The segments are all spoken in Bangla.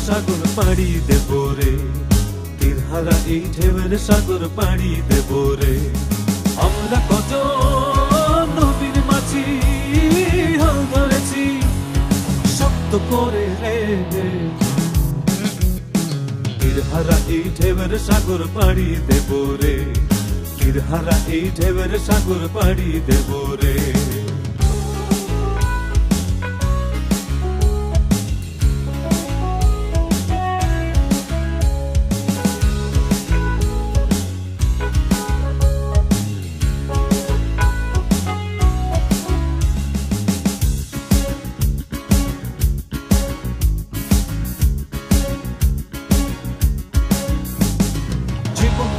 সাগর পাড়ি দেব রে, তীরহারা এই ঢেউয়ের সাগর পাড়ি দেব রে। আমরা কত নবীর মাঝি হাল ধরেছি শক্ত করে রে, তীরহারা এই ঢেউয়ের সাগর পাড়ি দেব রে, তীরহারা এই ঢেউয়ের সাগর পাড়ি দেব রে।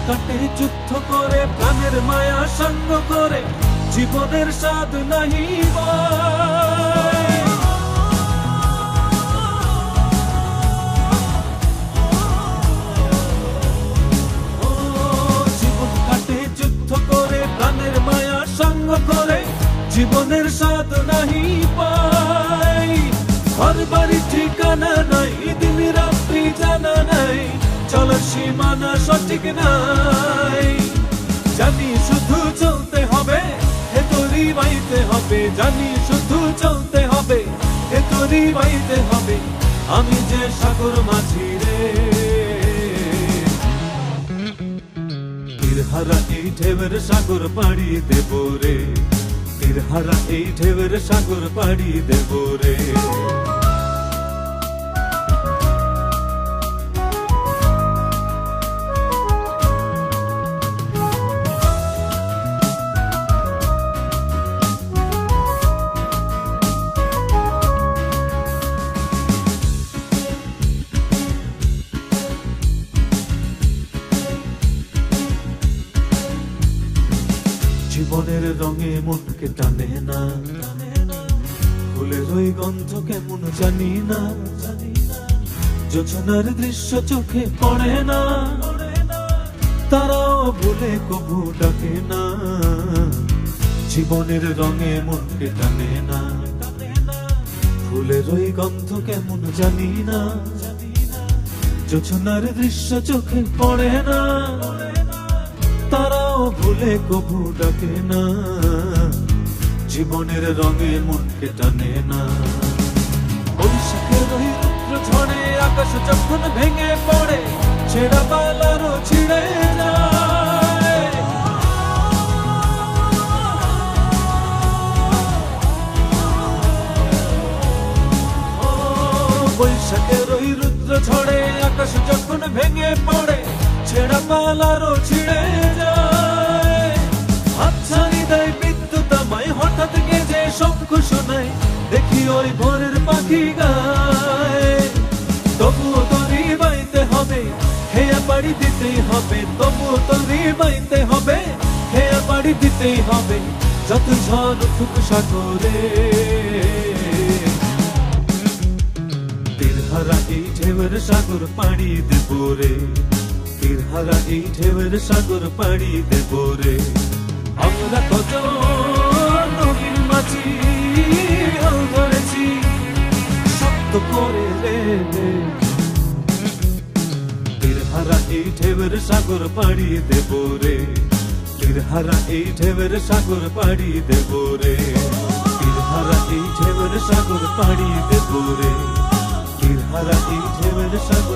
কাটে যুদ্ধ করে প্রাণের মায়া সঙ্গ করে, জীবনের স্বাদ নাহি জীবন কাটে যুদ্ধ করে প্রাণের মায়া সঙ্গ করে, জীবনের স্বাদ নাহি পাই। ঘর বাড়ি ঠিকানা নাই, দিন রাত্রি জানা নাই, চলার সীমানা সঠিক নাই। জানি শুধু চলতে হবে, হে তোরি বাইতে হবে, জানি শুধু চলতে হবে, হে তোরি বাইতে হবে। আমি যে সাগর মাঝি রে, তীরহারা এই ঢেউয়ের সাগর পাড়ি দেব রে, তীরহারা এই ঢেউয়ের সাগর পাড়ি দেব রে। জীবনের রঙে মনকে টানে না, ফুলের ওই গন্ধ কেমন জানি না, যোছনার দৃশ্য চোখে পড়ে না, তারাও ভুলে কবু ডাকে না। জীবনের রঙে মনকে টানে না, ফুলের ওই গন্ধ কেমন জানি না, যোছনার দৃশ্য চোখে পড়ে না, তারাও ভুলে কবু ডাকে না। জীবনের রঙে মনকে টানে না। বৈশাখের ওই রুদ্র ঝড়ে আকাশ যখন ভেঙে পড়ে, ছেঁড়া পালারও ছিঁড়ে যায়। বৈশাখের ওই রুদ্র ঝড়ে আকাশ যখন ভেঙে পড়ে, ছেঁড়া পালারও ছিঁড়ে যায়। হাতছানি দেয় বিদ্যুৎ আমায়, হঠাৎ গেজে শঙ্খ শোনায়, দেখি ওই ভোরের পাখি গায়। তবুও তোরই বাইতে হবে, হেয়া পাড়ি দিতেই হবে, তবুও তোরই বাইতে হবে, হেয়া পাড়ি দিতেই হবে, যত ঝড় উঠুক সাগরে। তীরহারা এই ঢেউয়ের সাগর পাড়ি দেব রে, তীরহারা এই ঢেউয়ের সাগর পাড়ি দেব রে। আমরা কত নবীর মাঝি হাল ধরেছি শক্ত করে রে, তীরহারা এই ঢেউয়ের সাগর পাড়ি দেব রে, তীরহারা এই ঢেউয়ের সাগর পাড়ি দেব রে, তীরহারা এই ঢেউয়ের সাগর পাড়ি দেব রে, তীরহারা এই ঢেউয়ের সাগর